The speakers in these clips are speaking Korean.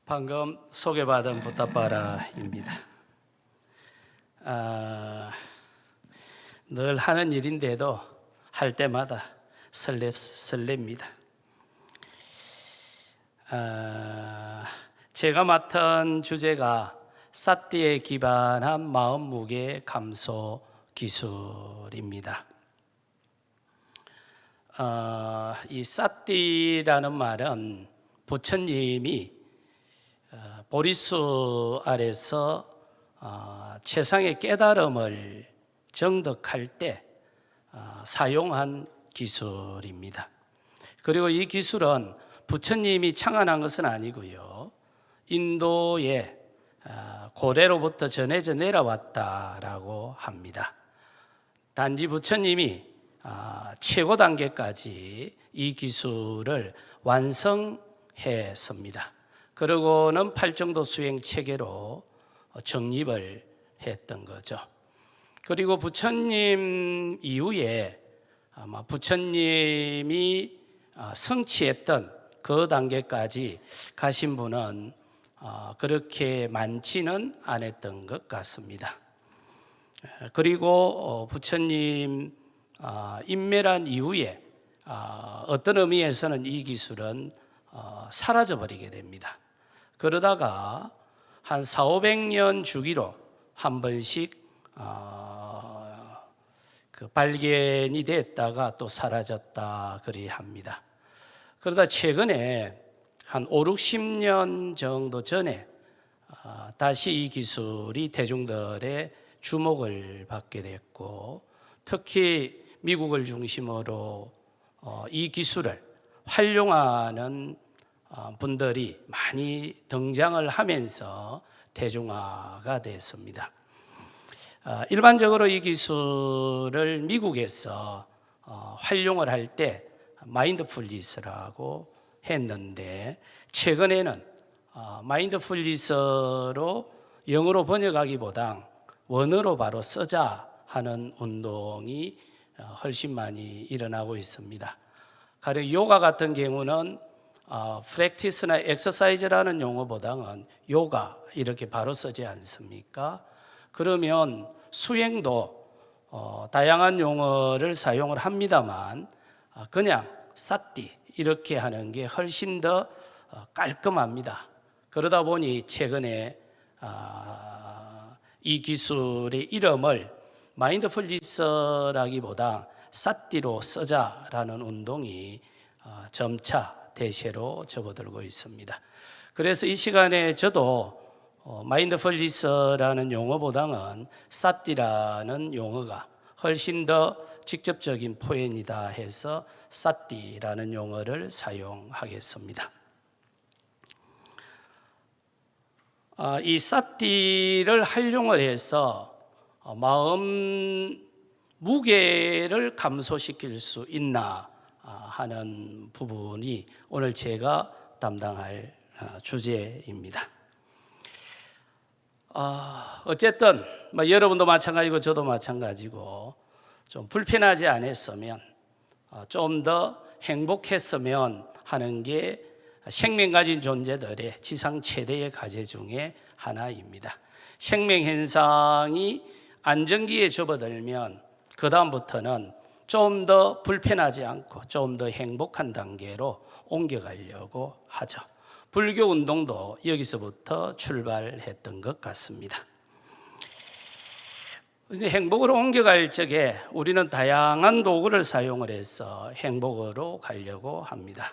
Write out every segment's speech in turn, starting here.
방금 소개받은 부탁바라입니다. 늘 하는 일인데도 할 때마다 설렙니다. 제가 맡은 주제가 사띠에 기반한 마음무게 감소 기술입니다. 이 사띠라는 말은 부처님이 보리수 아래서 최상의 깨달음을 정득할 때 사용한 기술입니다. 그리고 이 기술은 부처님이 창안한 것은 아니고요, 인도의 고래로부터 전해져 내려왔다라고 합니다. 단지 부처님이 최고 단계까지 이 기술을 완성했습니다. 그러고는 팔정도 수행 체계로 정립을 했던 거죠. 그리고 부처님 이후에 아마 부처님이 성취했던 그 단계까지 가신 분은 그렇게 많지는 않았던 것 같습니다. 그리고 부처님 인멸한 이후에 어떤 의미에서는 이 기술은 사라져버리게 됩니다. 그러다가 한 400~500년 주기로 한 번씩 발견이 됐다가 또 사라졌다 그리합니다. 그러다 최근에 한 5~60년 정도 전에 다시 이 기술이 대중들의 주목을 받게 됐고, 특히 미국을 중심으로 이 기술을 활용하는 분들이 많이 등장을 하면서 대중화가 됐습니다. 일반적으로 이 기술을 미국에서 활용을 할 때 마인드풀니스라고 했는데, 최근에는 마인드풀니스로 영어로 번역하기보다 원어로 바로 쓰자 하는 운동이 훨씬 많이 일어나고 있습니다. 가령 요가 같은 경우는 프랙티스나 엑서사이즈라는 용어보다는 요가 이렇게 바로 쓰지 않습니까? 그러면 수행도 다양한 용어를 사용을 합니다만 그냥 사띠 이렇게 하는 게 훨씬 더 깔끔합니다. 그러다 보니 최근에 이 기술의 이름을 마인드풀니스라기보다 사띠로 쓰자라는 운동이 점차 대세로 접어들고 있습니다. 그래서 이 시간에 저도 마인드풀니스라는 용어보다는 사띠라는 용어가 훨씬 더 직접적인 표현이다 해서 사띠라는 용어를 사용하겠습니다. 이 사띠를 활용을 해서 마음 무게를 감소시킬 수 있나 하는 부분이 오늘 제가 담당할 주제입니다. 어쨌든 여러분도 마찬가지고 저도 마찬가지고 좀 불편하지 않았으면, 좀 더 행복했으면 하는 게 생명 가진 존재들의 지상 최대의 과제 중에 하나입니다. 생명 현상이 안정기에 접어들면 그 다음부터는 좀 더 불편하지 않고 좀 더 행복한 단계로 옮겨가려고 하죠. 불교 운동도 여기서부터 출발했던 것 같습니다. 행복으로 옮겨갈 적에 우리는 다양한 도구를 사용을 해서 행복으로 가려고 합니다.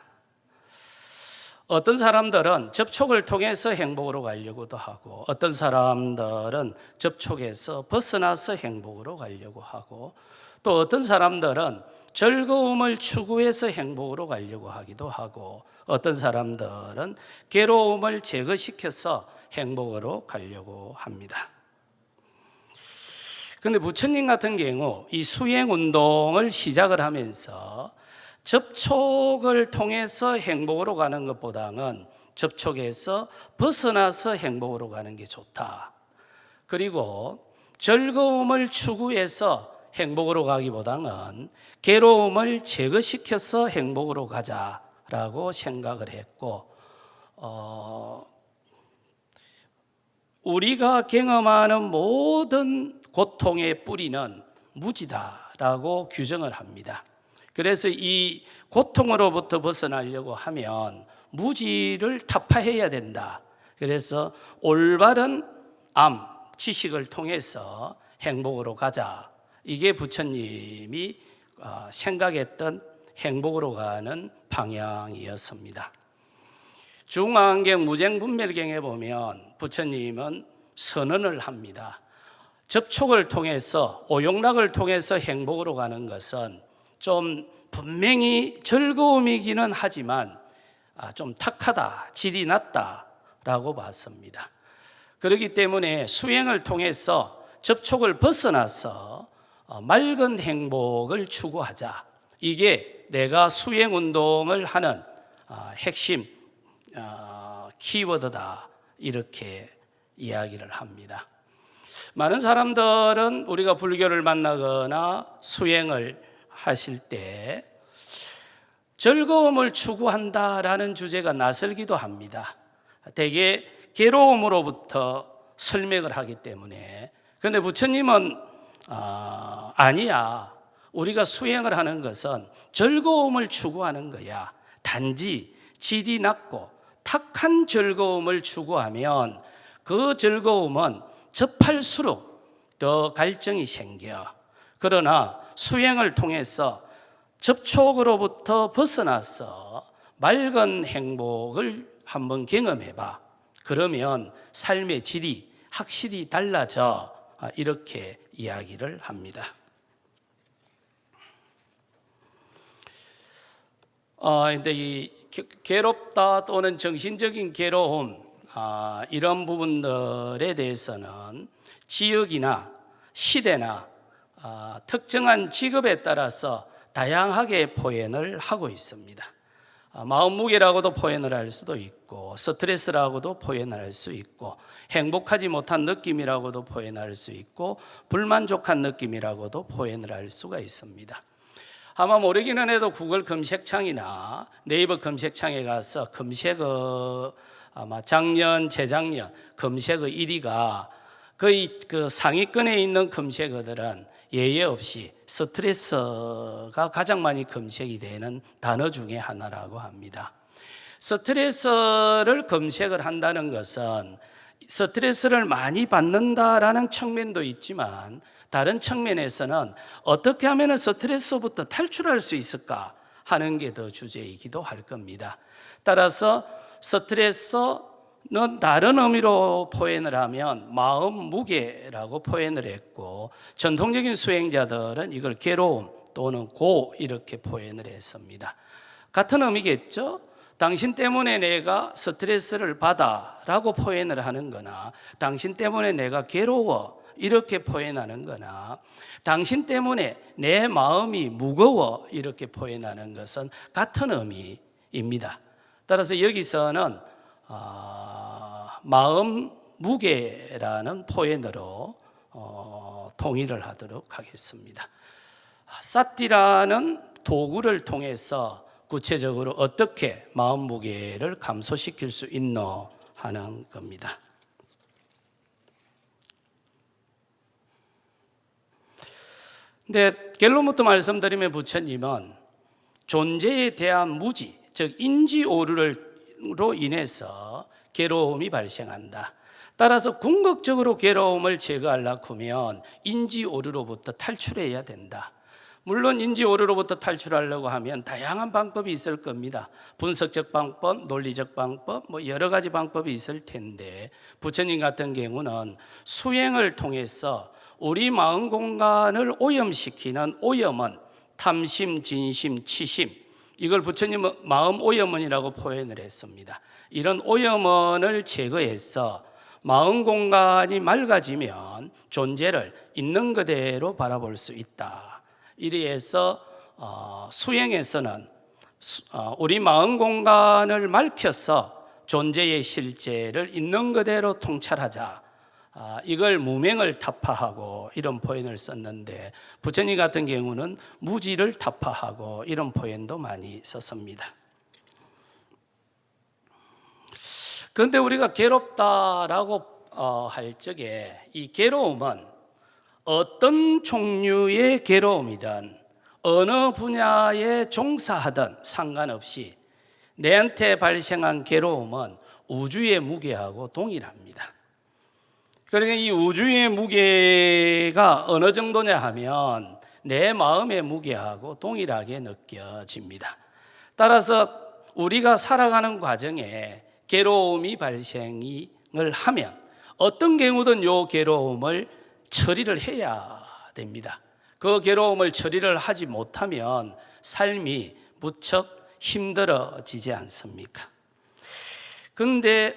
어떤 사람들은 접촉을 통해서 행복으로 가려고도 하고, 어떤 사람들은 접촉에서 벗어나서 행복으로 가려고 하고, 또 어떤 사람들은 즐거움을 추구해서 행복으로 가려고 하기도 하고, 어떤 사람들은 괴로움을 제거시켜서 행복으로 가려고 합니다. 그런데 부처님 같은 경우 이 수행 운동을 시작을 하면서 접촉을 통해서 행복으로 가는 것보다는 접촉에서 벗어나서 행복으로 가는 게 좋다. 그리고 즐거움을 추구해서 행복으로 가기보다는 괴로움을 제거시켜서 행복으로 가자라고 생각을 했고, 우리가 경험하는 모든 고통의 뿌리는 무지다라고 규정을 합니다. 그래서 이 고통으로부터 벗어나려고 하면 무지를 타파해야 된다. 그래서 올바른 지식을 통해서 행복으로 가자. 이게 부처님이 생각했던 행복으로 가는 방향이었습니다. 중앙경 무쟁분별경에 보면 부처님은 선언을 합니다. 접촉을 통해서, 오용락을 통해서 행복으로 가는 것은 좀 분명히 즐거움이기는 하지만 좀 탁하다, 질이 낮다라고 봤습니다. 그렇기 때문에 수행을 통해서 접촉을 벗어나서 맑은 행복을 추구하자. 이게 내가 수행 운동을 하는 핵심 키워드다. 이렇게 이야기를 합니다. 많은 사람들은 우리가 불교를 만나거나 수행을 하실 때 즐거움을 추구한다라는 주제가 낯설기도 합니다. 대개 괴로움으로부터 설명을 하기 때문에. 그런데 부처님은 아니야. 우리가 수행을 하는 것은 즐거움을 추구하는 거야. 단지 질이 낮고 탁한 즐거움을 추구하면 그 즐거움은 접할수록 더 갈증이 생겨. 그러나 수행을 통해서 접촉으로부터 벗어나서 맑은 행복을 한번 경험해봐. 그러면 삶의 질이 확실히 달라져. 이렇게 이야기를 합니다. 근데 이 괴롭다 또는 정신적인 괴로움, 이런 부분들에 대해서는 지역이나 시대나 특정한 직업에 따라서 다양하게 표현을 하고 있습니다. 마음무게라고도 표현을 할 수도 있고, 스트레스라고도 표현을 할 수 있고, 행복하지 못한 느낌이라고도 표현할 수 있고, 불만족한 느낌이라고도 표현을 할 수가 있습니다. 아마 모르기는 해도 구글 검색창이나 네이버 검색창에 가서 아마 작년, 재작년 검색어 1위가 거의 그 상위권에 있는 검색어들은 예외 없이 스트레스가 가장 많이 검색이 되는 단어 중에 하나라고 합니다. 스트레스를 검색을 한다는 것은 스트레스를 많이 받는다라는 측면도 있지만, 다른 측면에서는 어떻게 하면 스트레스부터 탈출할 수 있을까 하는 게 더 주제이기도 할 겁니다. 따라서 스트레스는 다른 의미로 표현을 하면 마음 무게라고 표현을 했고, 전통적인 수행자들은 이걸 괴로움 또는 고 이렇게 표현을 했습니다. 같은 의미겠죠? 당신 때문에 내가 스트레스를 받아 라고 표현을 하는 거나, 당신 때문에 내가 괴로워 이렇게 표현하는 거나, 당신 때문에 내 마음이 무거워 이렇게 표현하는 것은 같은 의미입니다. 따라서 여기서는 마음 무게라는 표현으로 동의를 하도록 하겠습니다. 사티라는 도구를 통해서 구체적으로 어떻게 마음 무게를 감소시킬 수 있노 하는 겁니다. 근데 결론부터 말씀드리면 부처님은 존재에 대한 무지, 즉 인지 오류로 인해서 괴로움이 발생한다. 따라서 궁극적으로 괴로움을 제거하려고 하면 인지 오류로부터 탈출해야 된다. 물론 인지 오류로부터 탈출하려고 하면 다양한 방법이 있을 겁니다. 분석적 방법, 논리적 방법, 여러 가지 방법이 있을 텐데, 부처님 같은 경우는 수행을 통해서 우리 마음 공간을 오염시키는 오염은 탐심, 진심, 치심, 이걸 부처님은 마음 오염원이라고 표현을 했습니다. 이런 오염원을 제거해서 마음 공간이 맑아지면 존재를 있는 그대로 바라볼 수 있다. 이래서 수행에서는 우리 마음 공간을 밝혀서 존재의 실제를 있는 그대로 통찰하자. 이걸 무명을 타파하고 이런 표현을 썼는데, 부처님 같은 경우는 무지를 타파하고 이런 표현도 많이 썼습니다. 그런데 우리가 괴롭다라고 할 적에 이 괴로움은 어떤 종류의 괴로움이든 어느 분야에 종사하든 상관없이 내한테 발생한 괴로움은 우주의 무게하고 동일합니다. 그러니까 이 우주의 무게가 어느 정도냐 하면 내 마음의 무게하고 동일하게 느껴집니다. 따라서 우리가 살아가는 과정에 괴로움이 발생을 하면 어떤 경우든 이 괴로움을 처리를 해야 됩니다. 그 괴로움을 처리를 하지 못하면 삶이 무척 힘들어지지 않습니까? 그런데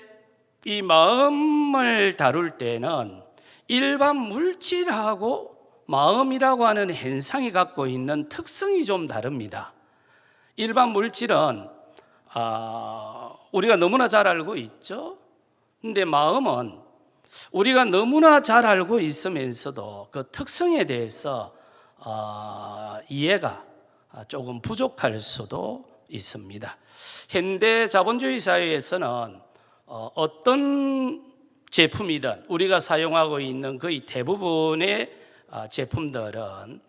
이 마음을 다룰 때는 일반 물질하고 마음이라고 하는 현상이 갖고 있는 특성이 좀 다릅니다. 일반 물질은 우리가 너무나 잘 알고 있죠. 그런데 마음은 우리가 너무나 잘 알고 있으면서도 그 특성에 대해서 이해가 조금 부족할 수도 있습니다. 현대 자본주의 사회에서는 어떤 제품이든 우리가 사용하고 있는 거의 대부분의 제품들은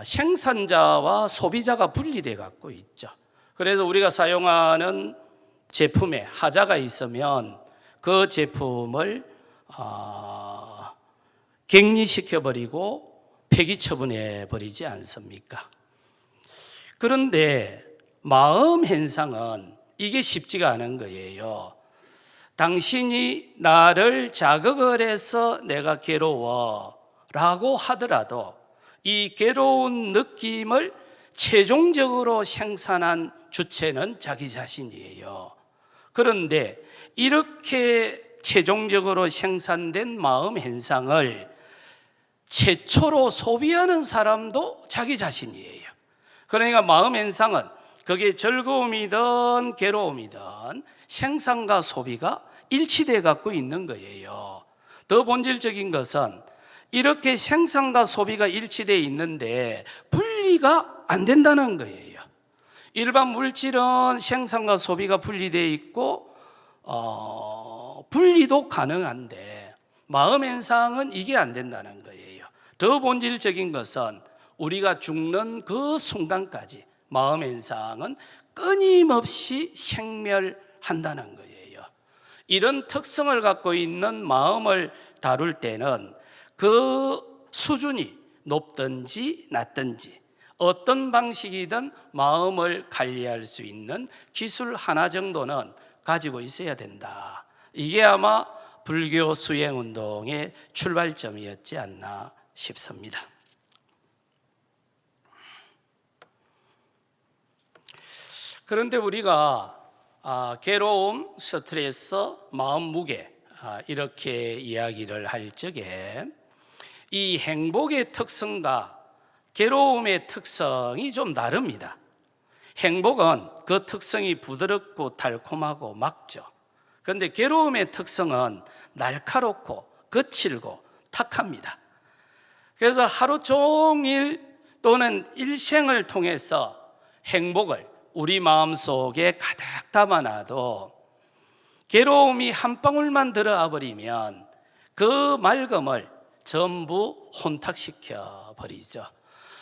생산자와 소비자가 분리돼 갖고 있죠. 그래서 우리가 사용하는 제품에 하자가 있으면 그 제품을 격리시켜 버리고 폐기 처분해 버리지 않습니까? 그런데 마음 현상은 이게 쉽지가 않은 거예요. 당신이 나를 자극을 해서 내가 괴로워라고 하더라도 이 괴로운 느낌을 최종적으로 생산한 주체는 자기 자신이에요. 그런데 이렇게 최종적으로 생산된 마음 현상을 최초로 소비하는 사람도 자기 자신이에요. 그러니까 마음 현상은 그게 즐거움이든 괴로움이든 생산과 소비가 일치돼 갖고 있는 거예요. 더 본질적인 것은 이렇게 생산과 소비가 일치돼 있는데 분리가 안 된다는 거예요. 일반 물질은 생산과 소비가 분리돼 있고 분리도 가능한데 마음 현상은 이게 안 된다는 거예요. 더 본질적인 것은 우리가 죽는 그 순간까지 마음 현상은 끊임없이 생멸한다는 거예요. 이런 특성을 갖고 있는 마음을 다룰 때는 그 수준이 높든지 낮든지 어떤 방식이든 마음을 관리할 수 있는 기술 하나 정도는 가지고 있어야 된다. 이게 아마 불교 수행운동의 출발점이었지 않나 싶습니다. 그런데 우리가 괴로움, 스트레스, 마음 무게 이렇게 이야기를 할 적에 이 행복의 특성과 괴로움의 특성이 좀 다릅니다. 행복은 그 특성이 부드럽고 달콤하고 맑죠. 그런데 괴로움의 특성은 날카롭고 거칠고 탁합니다. 그래서 하루 종일 또는 일생을 통해서 행복을 우리 마음속에 가득 담아놔도 괴로움이 한 방울만 들어와 버리면 그 맑음을 전부 혼탁시켜 버리죠.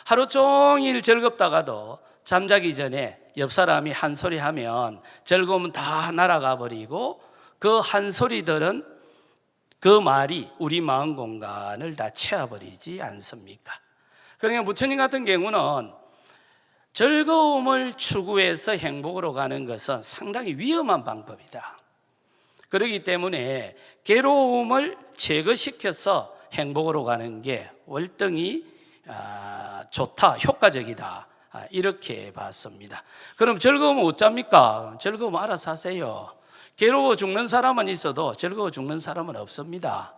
하루 종일 즐겁다가도 잠자기 전에 옆 사람이 한 소리 하면 즐거움은 다 날아가 버리고 그 한 소리들은 그 말이 우리 마음 공간을 다 채워버리지 않습니까? 그러니까 부처님 같은 경우는 즐거움을 추구해서 행복으로 가는 것은 상당히 위험한 방법이다. 그렇기 때문에 괴로움을 제거시켜서 행복으로 가는 게 월등히 좋다, 효과적이다, 이렇게 봤습니다. 그럼 즐거움은 어쩝니까? 즐거움 알아서 하세요. 괴로워 죽는 사람은 있어도 즐거워 죽는 사람은 없습니다.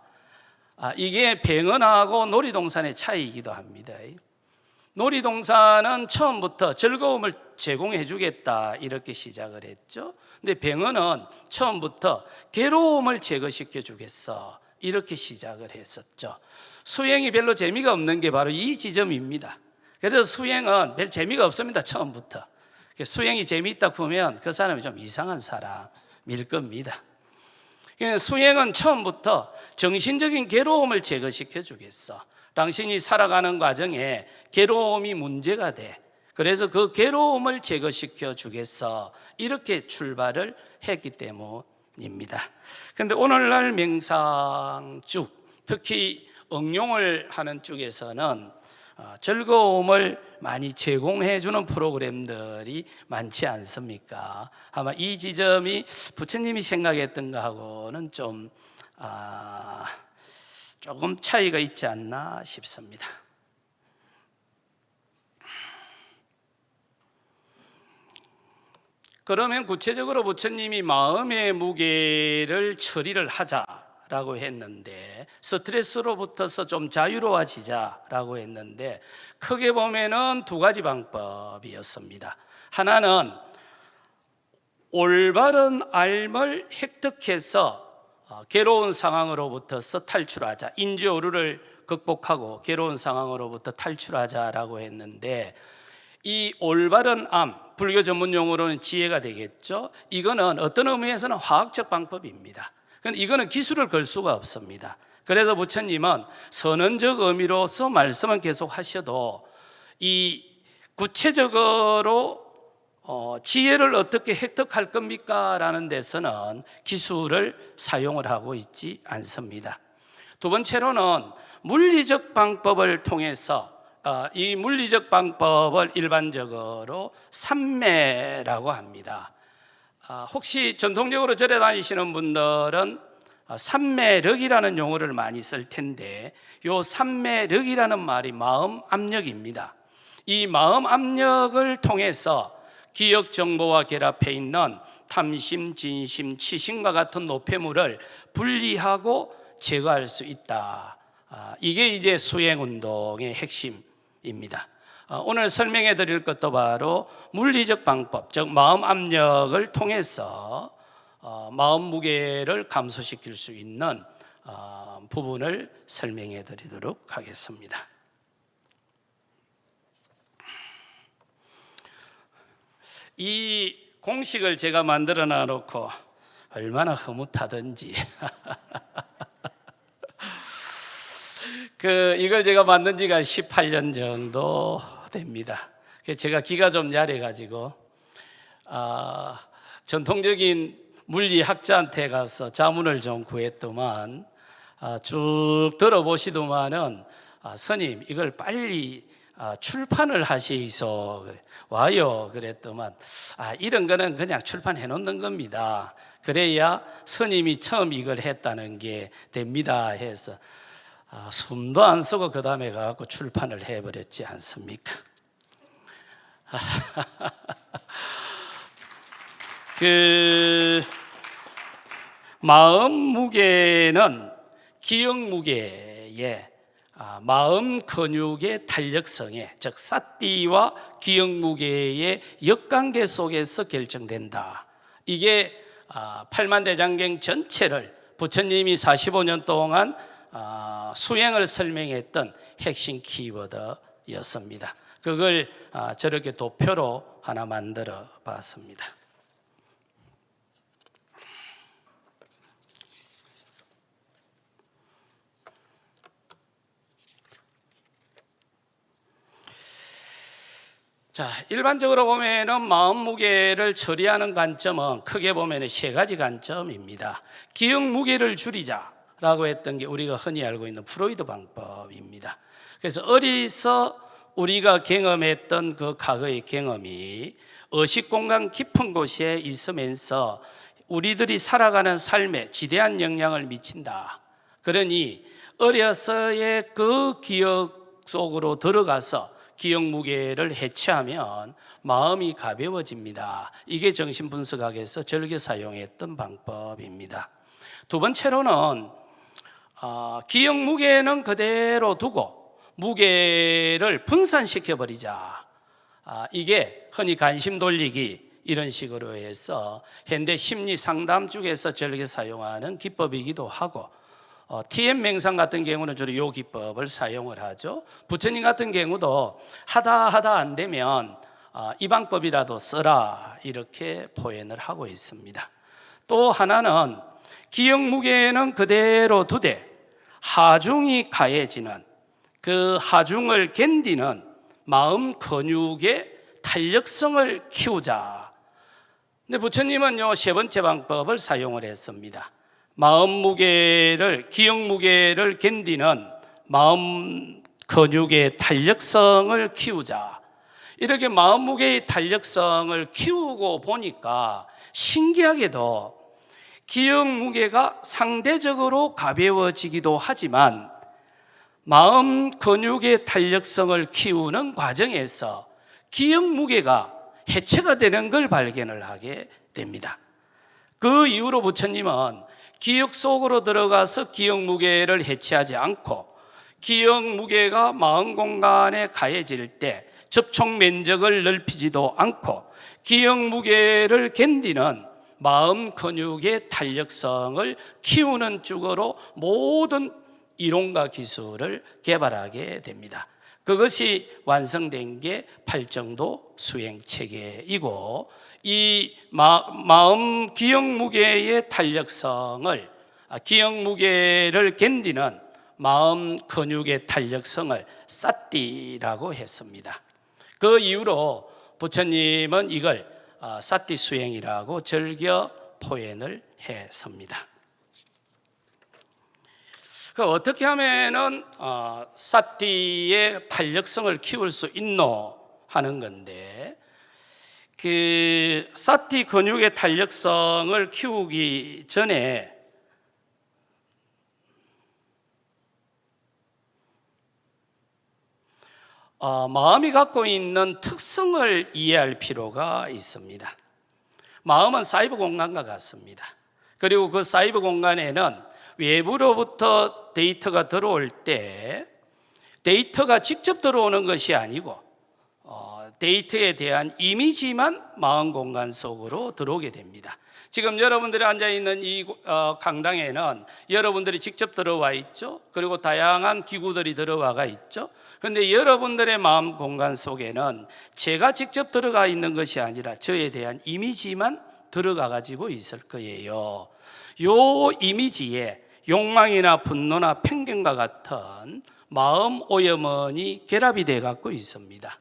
이게 병원하고 놀이동산의 차이이기도 합니다. 놀이동산은 처음부터 즐거움을 제공해 주겠다 이렇게 시작을 했죠. 근데 병원은 처음부터 괴로움을 제거시켜 주겠어 이렇게 시작을 했었죠. 수행이 별로 재미가 없는 게 바로 이 지점입니다. 그래서 수행은 별 재미가 없습니다. 처음부터. 수행이 재미있다 보면 그 사람이 좀 이상한 사람일 겁니다. 수행은 처음부터 정신적인 괴로움을 제거시켜 주겠어. 당신이 살아가는 과정에 괴로움이 문제가 돼. 그래서 그 괴로움을 제거시켜 주겠어. 이렇게 출발을 했기 때문입니다. 그런데 오늘날 명상 쪽, 특히 응용을 하는 쪽에서는 즐거움을 많이 제공해 주는 프로그램들이 많지 않습니까? 아마 이 지점이 부처님이 생각했던 거하고는 조금 차이가 있지 않나 싶습니다. 그러면 구체적으로 부처님이 마음의 무게를 처리를 하자라고 했는데, 스트레스로부터서 좀 자유로워지자라고 했는데, 크게 보면은 두 가지 방법이었습니다. 하나는 올바른 삶을 획득해서 괴로운 상황으로부터서 탈출하자, 인지오류를 극복하고 괴로운 상황으로부터 탈출하자라고 했는데, 이 올바른 암, 불교 전문 용어로는 지혜가 되겠죠. 이거는 어떤 의미에서는 화학적 방법입니다. 그런데 이거는 기술을 걸 수가 없습니다. 그래서 부처님은 선언적 의미로서 말씀은 계속 하셔도 이 구체적으로 지혜를 어떻게 획득할 겁니까? 라는 데서는 기술을 사용을 하고 있지 않습니다. 두 번째로는 물리적 방법을 통해서, 이 물리적 방법을 일반적으로 삼매라고 합니다. 혹시 전통적으로 절에 다니시는 분들은 삼매력이라는 용어를 많이 쓸 텐데, 이 삼매력이라는 말이 마음 압력입니다. 이 마음 압력을 통해서 기억 정보와 결합해 있는 탐심, 진심, 치심과 같은 노폐물을 분리하고 제거할 수 있다. 이게 이제 수행운동의 핵심입니다. 오늘 설명해 드릴 것도 바로 물리적 방법, 즉 마음 압력을 통해서 마음 무게를 감소시킬 수 있는 부분을 설명해 드리도록 하겠습니다. 이 공식을 제가 만들어 놔놓고 얼마나 흐뭇하던지 이걸 제가 만든 지가 18년 정도 됩니다. 제가 기가 좀 야래가지고 전통적인 물리학자한테 가서 자문을 좀 구했더만, 쭉 들어보시더만은 스님 이걸 빨리 출판을 하시소 와요 그랬더만, 이런 거는 그냥 출판해 놓는 겁니다. 그래야 스님이 처음 이걸 했다는 게 됩니다 해서 숨도 안 쓰고 그 다음에 가서 출판을 해버렸지 않습니까? 마음 무게는 기억 무게에 마음 근육의 탄력성에, 즉 사띠와 기억 무게의 역관계 속에서 결정된다. 이게 팔만대장경 전체를 부처님이 45년 동안 수행을 설명했던 핵심 키워드였습니다. 그걸 저렇게 도표로 하나 만들어 봤습니다. 자, 일반적으로 보면은 마음 무게를 처리하는 관점은 크게 보면은 세 가지 관점입니다. 기억 무게를 줄이자라고 했던 게 우리가 흔히 알고 있는 프로이드 방법입니다. 그래서 어디서 우리가 경험했던 그 과거의 경험이 의식 공간 깊은 곳에 있으면서 우리들이 살아가는 삶에 지대한 영향을 미친다. 그러니 어려서의 그 기억 속으로 들어가서 기억 무게를 해체하면 마음이 가벼워집니다. 이게 정신분석학에서 즐겨 사용했던 방법입니다. 두 번째로는 기억 무게는 그대로 두고 무게를 분산시켜 버리자. 이게 흔히 관심 돌리기 이런 식으로 해서 현대 심리 상담 쪽에서 즐겨 사용하는 기법이기도 하고, TM 명상 같은 경우는 주로 이 기법을 사용을 하죠. 부처님 같은 경우도 하다 안 되면 이 방법이라도 써라 이렇게 포현을 하고 있습니다. 또 하나는 기억 무게는 그대로 두되 하중이 가해지는, 그 하중을 견디는 마음 근육의 탄력성을 키우자. 근데 부처님은요, 세 번째 방법을 사용을 했습니다. 마음 무게를, 기억 무게를 견디는 마음 근육의 탄력성을 키우자. 이렇게 마음 무게의 탄력성을 키우고 보니까 신기하게도 기억 무게가 상대적으로 가벼워지기도 하지만 마음 근육의 탄력성을 키우는 과정에서 기억 무게가 해체가 되는 걸 발견을 하게 됩니다. 그 이후로 부처님은 기억 속으로 들어가서 기억 무게를 해체하지 않고 기억 무게가 마음 공간에 가해질 때 접촉 면적을 넓히지도 않고 기억 무게를 견디는 마음 근육의 탄력성을 키우는 쪽으로 모든 이론과 기술을 개발하게 됩니다. 그것이 완성된 게 팔정도 수행체계이고, 이 마음 기억 무게의 탄력성을, 기억 무게를 견디는 마음 근육의 탄력성을 사띠라고 했습니다. 그 이후로 부처님은 이걸 사띠 수행이라고 절겨 포현을 했습니다. 어떻게 하면은 사띠의 탄력성을 키울 수 있노 하는 건데, 그 사띠 근육의 탄력성을 키우기 전에 마음이 갖고 있는 특성을 이해할 필요가 있습니다. 마음은 사이버 공간과 같습니다. 그리고 그 사이버 공간에는 외부로부터 데이터가 들어올 때 데이터가 직접 들어오는 것이 아니고 데이터에 대한 이미지만 마음 공간 속으로 들어오게 됩니다. 지금 여러분들이 앉아있는 이 강당에는 여러분들이 직접 들어와 있죠. 그리고 다양한 기구들이 들어와가 있죠. 그런데 여러분들의 마음 공간 속에는 제가 직접 들어가 있는 것이 아니라 저에 대한 이미지만 들어가 가지고 있을 거예요. 요 이미지에 욕망이나 분노나 편견과 같은 마음 오염원이 결합이 돼 갖고 있습니다.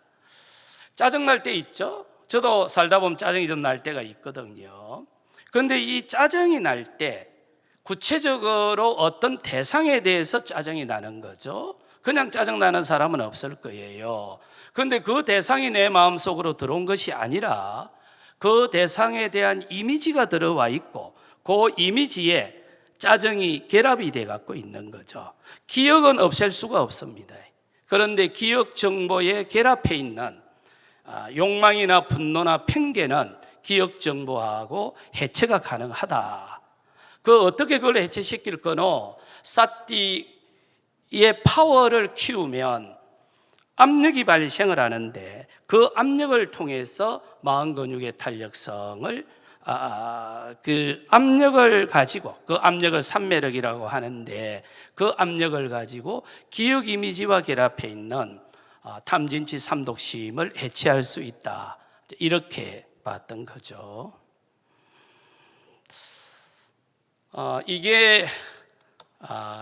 짜증날 때 있죠? 저도 살다 보면 짜증이 좀 날 때가 있거든요. 그런데 이 짜증이 날 때 구체적으로 어떤 대상에 대해서 짜증이 나는 거죠. 그냥 짜증나는 사람은 없을 거예요. 그런데 그 대상이 내 마음속으로 들어온 것이 아니라 그 대상에 대한 이미지가 들어와 있고 그 이미지에 짜증이 결합이 돼 갖고 있는 거죠. 기억은 없앨 수가 없습니다. 그런데 기억 정보에 결합해 있는 욕망이나 분노나 편견은 기억 정보하고 해체가 가능하다. 그 어떻게 그걸 해체시킬 거노? 사띠의 파워를 키우면 압력이 발생을 하는데 그 압력을 통해서 마음 근육의 탄력성을 그 압력을 가지고, 그 압력을 산매력이라고 하는데 그 압력을 가지고 기억 이미지와 결합해 있는 탐진치 삼독심을 해체할 수 있다. 이렇게 봤던 거죠. 이게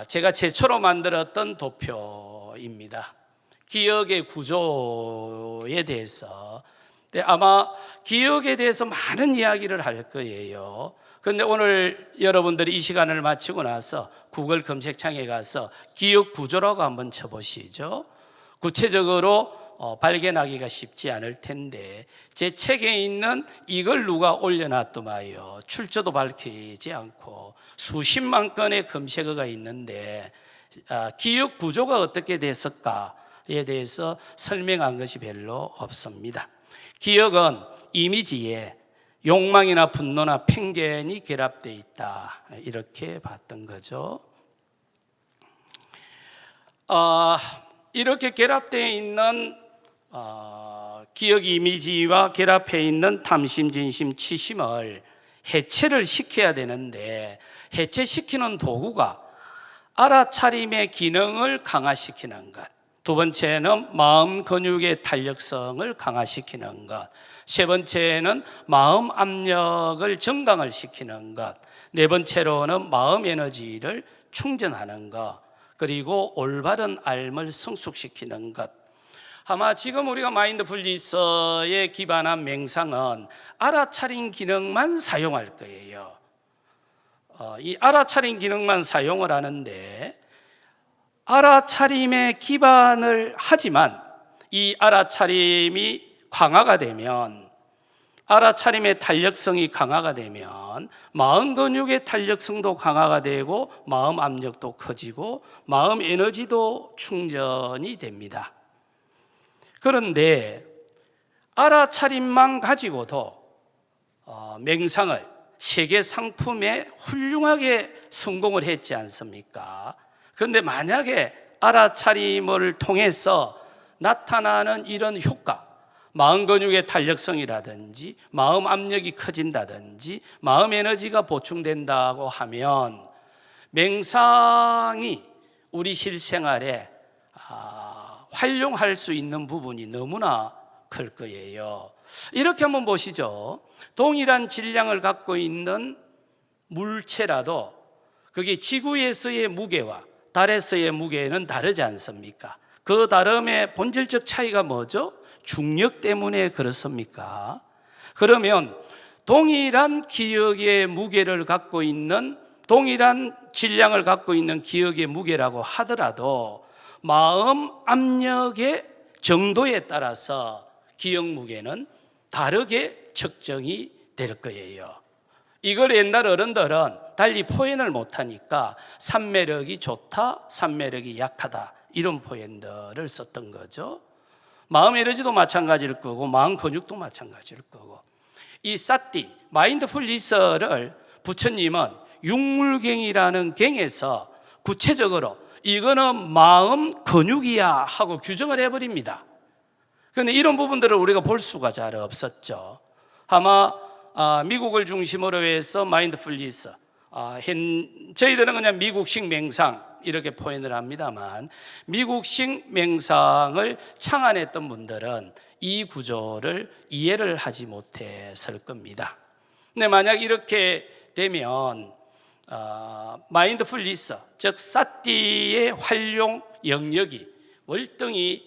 제가 최초로 만들었던 도표입니다. 기억의 구조에 대해서. 아마 기억에 대해서 많은 이야기를 할 거예요. 그런데 오늘 여러분들이 이 시간을 마치고 나서 구글 검색창에 가서 기억 구조라고 한번 쳐보시죠. 구체적으로 발견하기가 쉽지 않을 텐데 제 책에 있는 이걸 누가 올려놨더만요. 출처도 밝히지 않고 수십만 건의 검색어가 있는데 기억 구조가 어떻게 됐을까에 대해서 설명한 것이 별로 없습니다. 기억은 이미지에 욕망이나 분노나 편견이 결합되어 있다. 이렇게 봤던 거죠. 이렇게 결합되어 있는 기억 이미지와 결합해 있는 탐심, 진심, 치심을 해체를 시켜야 되는데 해체시키는 도구가 알아차림의 기능을 강화시키는 것, 두 번째는 마음 근육의 탄력성을 강화시키는 것, 세 번째는 마음 압력을 정강을 시키는 것, 네 번째로는 마음 에너지를 충전하는 것, 그리고 올바른 삶을 성숙시키는 것. 아마 지금 우리가 마인드풀리스에 기반한 맹상은 알아차린 기능만 사용할 거예요. 이 알아차린 기능만 사용을 하는데, 알아차림에 기반을 하지만 이 알아차림이 강화가 되면, 알아차림의 탄력성이 강화가 되면 마음 근육의 탄력성도 강화가 되고 마음 압력도 커지고 마음 에너지도 충전이 됩니다. 그런데 알아차림만 가지고도 맹상을 세계 상품에 훌륭하게 성공을 했지 않습니까? 그런데 만약에 알아차림을 통해서 나타나는 이런 효과, 마음 근육의 탄력성이라든지 마음 압력이 커진다든지 마음 에너지가 보충된다고 하면 맹상이 우리 실생활에 활용할 수 있는 부분이 너무나 클 거예요. 이렇게 한번 보시죠. 동일한 질량을 갖고 있는 물체라도 그게 지구에서의 무게와 달에서의 무게는 다르지 않습니까? 그 다름의 본질적 차이가 뭐죠? 중력 때문에 그렇습니까? 그러면 동일한 기억의 무게를 갖고 있는, 동일한 질량을 갖고 있는 기억의 무게라고 하더라도 마음 압력의 정도에 따라서 기억 무게는 다르게 측정이 될 거예요. 이걸 옛날 어른들은 달리 표현을 못하니까 산매력이 좋다, 산매력이 약하다, 이런 표현들을 썼던 거죠. 마음 에너지도 마찬가지일 거고 마음 근육도 마찬가지일 거고. 이 사띠, 마인드풀리스를 부처님은 육물갱이라는 갱에서 구체적으로 이거는 마음 근육이야 하고 규정을 해버립니다. 그런데 이런 부분들을 우리가 볼 수가 잘 없었죠. 아마 미국을 중심으로 해서 마인드풀리스, 저희들은 그냥 미국식 맹상 이렇게 표현을 합니다만, 미국식 맹상을 창안했던 분들은 이 구조를 이해를 하지 못했을 겁니다. 근데 만약 이렇게 되면 마인드풀리스, 즉 사띠의 활용 영역이 월등히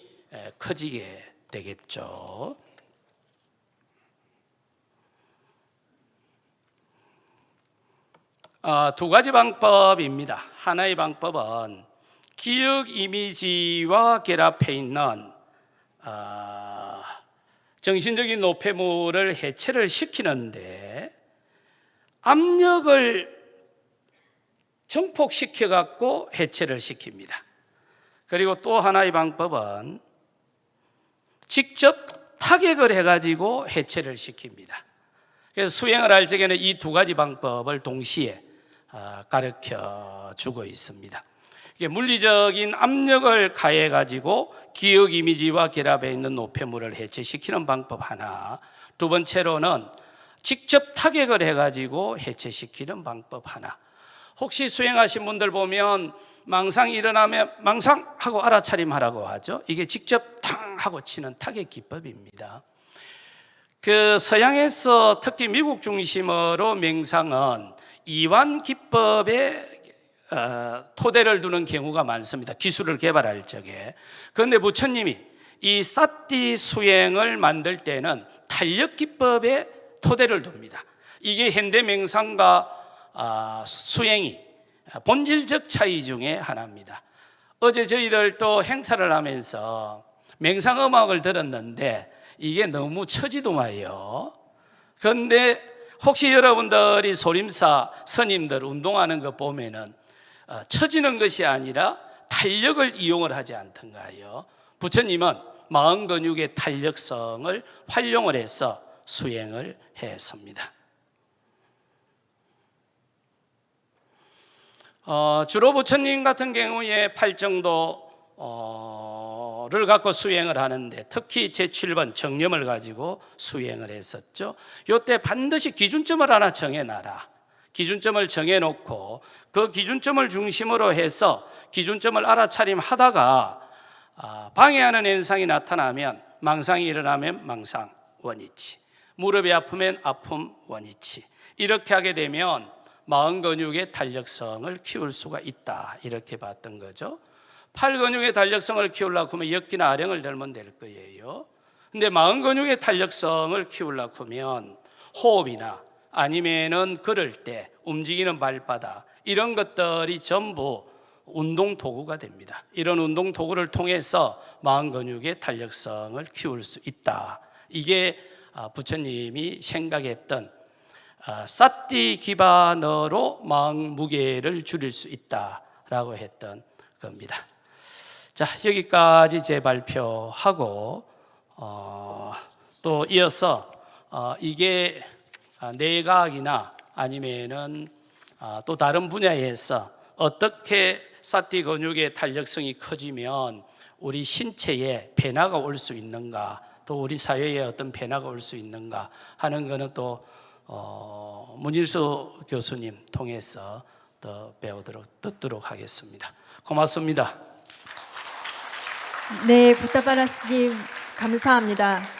커지게 되겠죠. 두 가지 방법입니다. 하나의 방법은 기억 이미지와 결합해 있는 정신적인 노폐물을 해체를 시키는데 압력을 정폭시켜 갖고 해체를 시킵니다. 그리고 또 하나의 방법은 직접 타격을 해가지고 해체를 시킵니다. 그래서 수행을 할 적에는 이 두 가지 방법을 동시에 가르쳐 주고 있습니다. 물리적인 압력을 가해가지고 기억 이미지와 결합해 있는 노폐물을 해체시키는 방법 하나, 두 번째로는 직접 타격을 해가지고 해체시키는 방법 하나. 혹시 수행하신 분들 보면 망상이 일어나면 망상하고 알아차림하라고 하죠. 이게 직접 탕 하고 치는 타격 기법입니다. 그 서양에서 특히 미국 중심으로 맹상은 이완 기법에 토대를 두는 경우가 많습니다. 기술을 개발할 적에. 그런데 부처님이 이 사띠 수행을 만들 때는 탄력 기법에 토대를 둡니다. 이게 현대 맹상과 수행이 본질적 차이 중에 하나입니다. 어제 저희들 또 행사를 하면서 맹상음악을 들었는데 이게 너무 처지도마예요. 그런데 혹시 여러분들이 소림사 스님들 운동하는 거 보면은 처지는 것이 아니라 탄력을 이용을 하지 않던가요? 부처님은 마음 근육의 탄력성을 활용을 해서 수행을 했습니다. 주로 부처님 같은 경우에 팔정도를 갖고 수행을 하는데 특히 제7번 정념을 가지고 수행을 했었죠. 이때 반드시 기준점을 하나 정해놔라. 기준점을 정해놓고 그 기준점을 중심으로 해서 기준점을 알아차림하다가 방해하는 현상이 나타나면 망상이 일어나면 망상 원위치, 무릎이 아프면 아픔 원위치. 이렇게 하게 되면 마음 근육의 탄력성을 키울 수가 있다. 이렇게 봤던 거죠. 팔 근육의 탄력성을 키우려고 하면 역기나 아령을 들면 될 거예요. 근데 마음 근육의 탄력성을 키우려고 하면 호흡이나 아니면은 걸을 때 움직이는 발바닥 이런 것들이 전부 운동 도구가 됩니다. 이런 운동 도구를 통해서 마음 근육의 탄력성을 키울 수 있다. 이게 부처님이 생각했던 사티 기반으로 마음 무게를 줄일 수 있다라고 했던 겁니다. 자, 여기까지 제 발표하고 또 이어서 이게 뇌과학이나 아니면은 또 다른 분야에서 어떻게 사티 근육의 탄력성이 커지면 우리 신체에 변화가 올 수 있는가, 또 우리 사회에 어떤 변화가 올 수 있는가 하는 것은 또 문일수 교수님 통해서 더 듣도록 하겠습니다. 고맙습니다. 네, 부타바라스님 감사합니다.